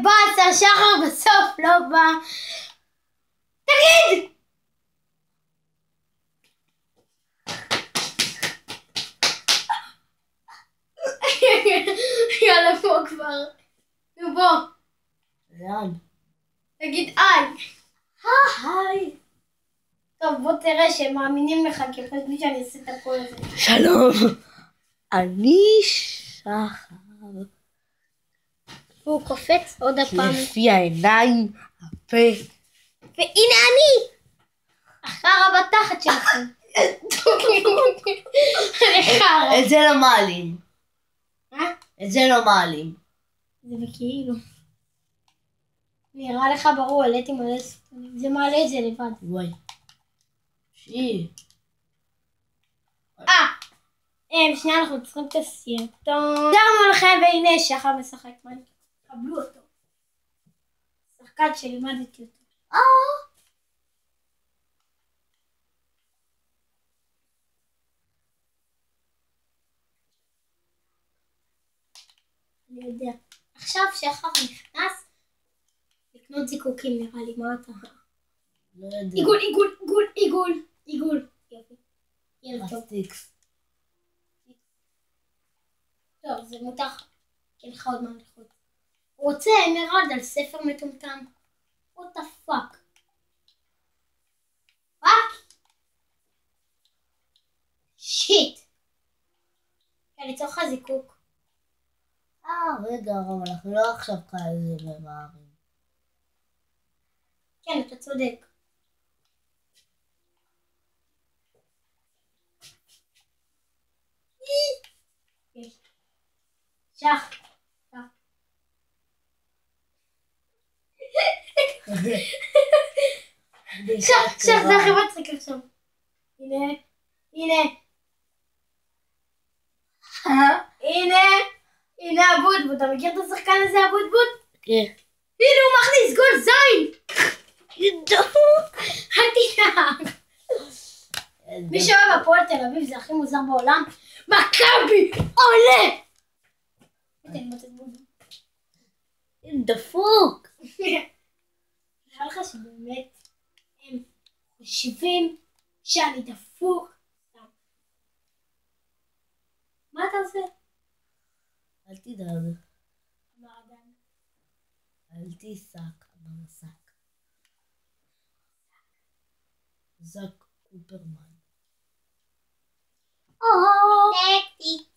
באסה, שחר בסוף לא בא. תגיד! יאללה פה כבר. נו בוא. לאן? תגיד איי. היי. טוב בוא תראה שהם מאמינים לך כי חושבים שאני אעשה את הכל הזה. שלום. אני שחר. והוא קופץ עוד הפעם. לפי העיניים, הפה. והנה אני. החרא בתחת שלכם. אני חרא. את זה לא מעלים. מה? את זה לא מעלים. זה בכאילו. נראה לך ברור, העליתי מלא סרטונים. זה מעלה את זה לבד. וואי. שי. שנייה אנחנו צריכים את הסרטון. דרנו לכם והנה שחר משחק. קבלו אותו. שחקן שלימדתי אותו. אני יודע. עכשיו שחר נכנס לקנות זיקוקים נראה לי. מה אתה? לא יודע. עיגול, עיגול, עיגול, עיגול, עיגול. יופי. ילד טוב. פלסטיקס. טוב, זה מותר. כי לך עוד מה לחוץ. הוא רוצה אמרלד על ספר מטומטם. what the fuck? fuck? שיט. אני ליצור לך זיקוק. רגע, אבל אנחנו לא עכשיו כאלה ממהרים. כן, אתה צודק. שח. שח, זה הכי מצחיק עכשיו. הנה, הנה. הנה אבוטבוט. אתה מכיר את השחקן הזה אבוטבוט? כן. הנה הוא מכניס גול זין. אל תדאג. מי שאוהב הפועל תל אביב זה הכי מוזר בעולם. מכבי עולה. דפוק. נראה לך שבאמת הם חושבים שאני דפוק. מה אתה עושה? אל תדאג. אמר אדם. אל תיסק במסק. זק קופרמן. טקטי.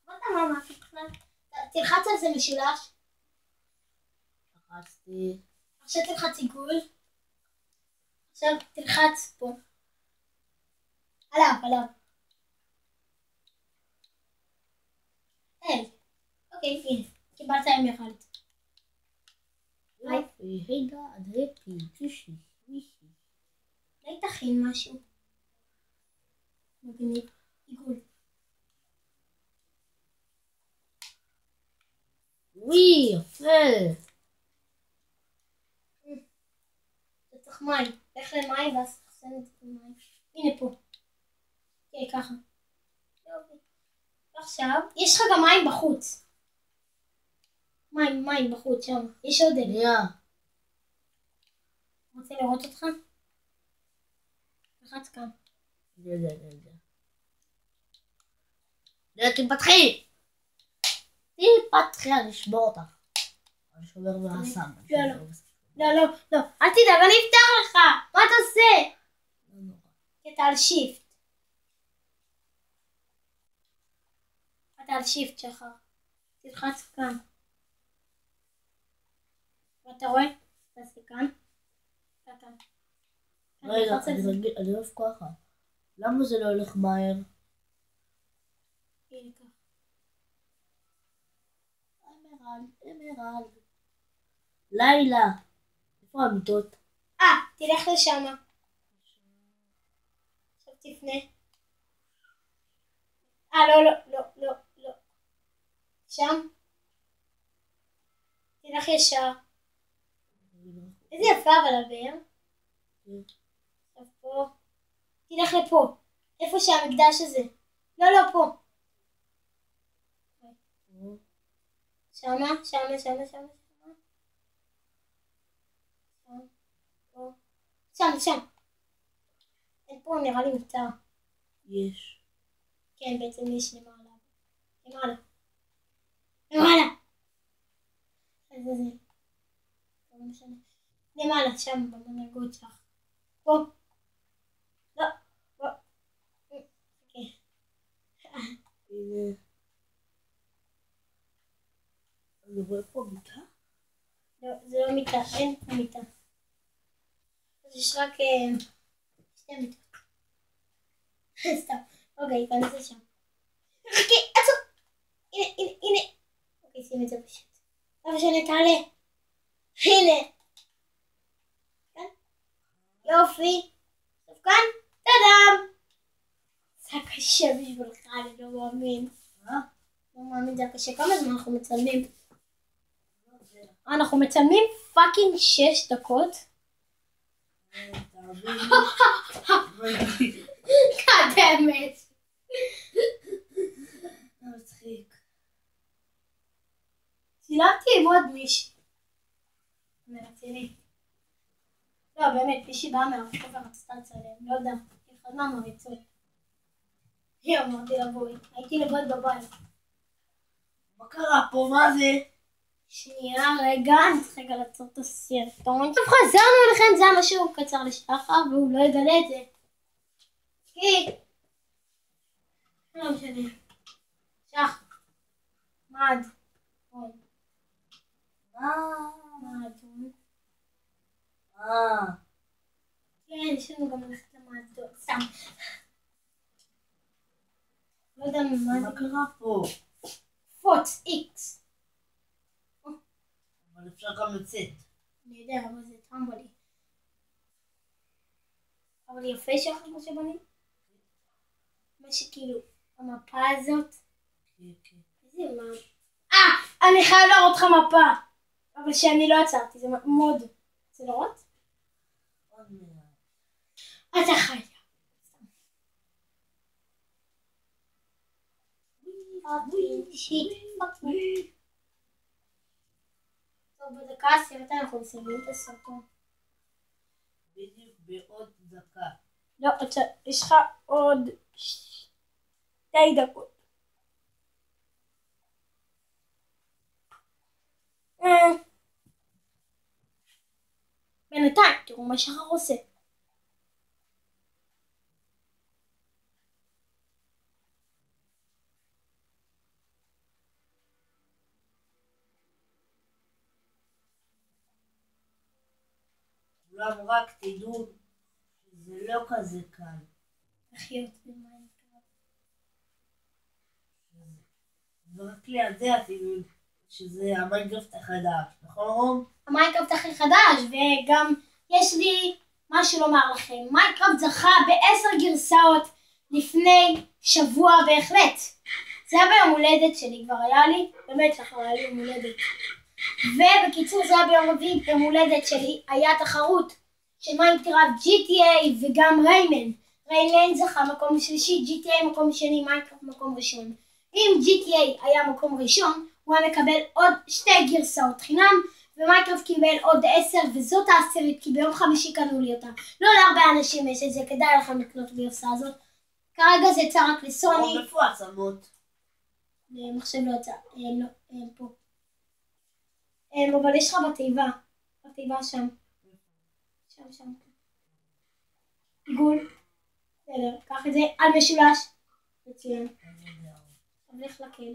מה אתה אמר משהו בכלל? תלחץ על זה משולש. לחצתי. עכשיו תלחץ עיגול. עכשיו תלחץ פה. עליו. אוקיי, הנה. קיבלת אמרלד. אולי תכין משהו. מגניב. עיגול. וואי, יפה. אתה צריך מים. לך למים ואז תחסן את זה במים. הנה פה. כן, ככה. עכשיו, יש לך גם מים בחוץ. מים בחוץ שם. יש עוד נהיה. רוצה לראות אותך? לחץ כאן. יודע. תפתחי, אני אשבור אותך. אני שובר מהסם. לא, אל תדאג, אני אפתח לך. מה אתה עושה? לא נורא. אתה על שיפט. אתה על שיפט שחר. תלחץ כאן. ואתה רואה? תעשה כאן. כאן. רגע, אני אוהב ככה. למה זה לא הולך מהר? הנה ככה. אמרלד. לילה. איפה המיטות? תלך לשם. עכשיו תפנה. לא. שם. תלך ישר. איזה יפה אבל הבאר. עכשיו פה. תלך לפה. איפה שהמקדש הזה. לא, פה. שמה. שם. אין פה נראה לי מותר. יש. כן, בעצם יש למעלה. אז זה. לא משנה. למעלה, שם, במנהגות שלך. פה. לא. פה. אוקיי. הנה. אני רואה פה מיטה? לא, זה לא מיטה, אין פה מיטה. אז יש רק שתי מיטות. סתם. אוקיי, כאן זה שם. חכי, עצור. הנה. אוקיי, שים את זה פשוט. לא משנה, תעלה. הנה. כאן. יופי. טוב כאן. טאדם. זה קשה בשבילך, אני לא מאמין. לא מאמין, זה קשה. כמה זמן אנחנו מצלמים? אנחנו מצלמים פאקינג 6 דקות. קדמת. מצחיק. צילמתי עם עוד מישהי. מרציני. לא, באמת, מישהי באה מהרחוב ורצתה לצלם. לא יודע, אחד מהמריצות. היא אמרתי לבואי. הייתי לבד בבית. מה קרה פה? מה זה? שנייה, רגע, אני צריך רגע לעצור את הסרטון. טוב, חזרנו אליכם, זה היה משהו קצר לשחר, והוא לא יגלה את זה. כי... לא משנה. שח. מד. כן, יש לנו גם ללכת למעדות. סתם. לא יודע מה קרה פה? פוץ, איקס. אבל אפשר גם לצאת. אני יודע, אבל זה טמבלי. אבל יפה שחר כמו שבנים. מה שכאילו, המפה הזאת. כן. איזה מה? אני חייב להראות לך מפה. אבל שאני לא עצרתי, זה מוד. רוצה לראות? עוד מעט. אתה חייב. טוב, בדקה 10 אנחנו מסיימים את הסרטון. בדיוק בעוד דקה. לא, יש לך עוד 2 דקות. בינתיים, תראו מה שחר עושה. כולם רק תדעו שזה לא כזה קל. לחיות במיינקראפט. ורק לידע תדעו שזה המיינקראפט החדש, נכון רום? המיינקראפט הכי חדש, וגם יש לי משהו לומר לכם. מיינקראפט זכה ב10 גרסאות לפני שבוע בהחלט. זה היה ביום הולדת שלי, כבר היה לי, באמת שחר היה לי יום הולדת. ובקיצור זה היה ביום רביעי, ביום הולדת שלי היה תחרות של מיינקראפט GTA וגם ריימן. ריימן זכה מקום שלישי, GTA מקום שני, מיינקראפט מקום ראשון. אם GTA היה מקום ראשון, הוא היה מקבל עוד 2 גרסאות חינם, ומיינקראפט קיבל עוד 10, וזאת ה10, כי ביום חמישי קנו לי אותה. לא להרבה אנשים יש את זה, כדאי לכם לקנות גרסה הזאת. כרגע זה יצא רק לסוני. איפה העצמות? מחשב לא יצא, פה. אבל יש לך בתיבה שם. שם. עיגול. בסדר, קח את זה על משולש. מצוין. הולך לכלא.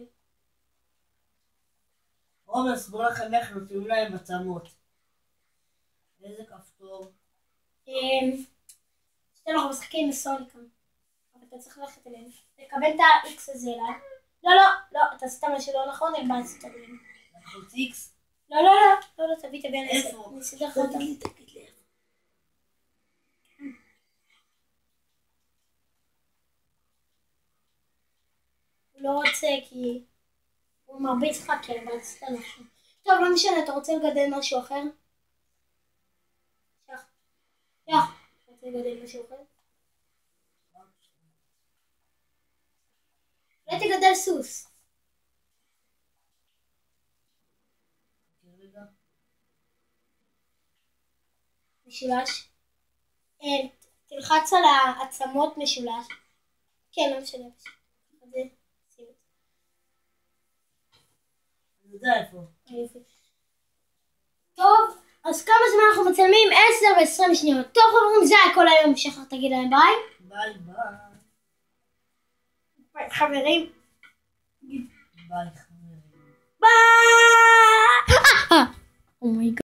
רומס, בוא לכם איך נותנים להם עצמות. איזה כפתור? אנחנו משחקים בסוני כאן. אבל אתה צריך ללכת אליהם. תקבל את ה-X הזה אליי. לא, אתה עשית משהו לא נכון, אין בעיה לעשות אליהם. לחוץ X? לא, תביא את הבן הזה. איפה? אני אסדר לך אותם. תגיד לי. הוא לא רוצה כי הוא מרביץ לך כי אבל עשית משהו. טוב, לא משנה, אתה רוצה לגדל משהו אחר? שח. אתה רוצה לגדל משהו אחר? אולי תגדל סוס. רגע. משולש. תלחץ על העצמות משולש. כן, לא משנה. אני יודע איפה. טוב, אז כמה זמן אנחנו מצלמים? 10 ו-20 שניות. טוב חברים, זה היה כל היום. שחר תגיד להם ביי. ביי ביי. ביי חברים. ביי חברים. ביי! אומייגאד.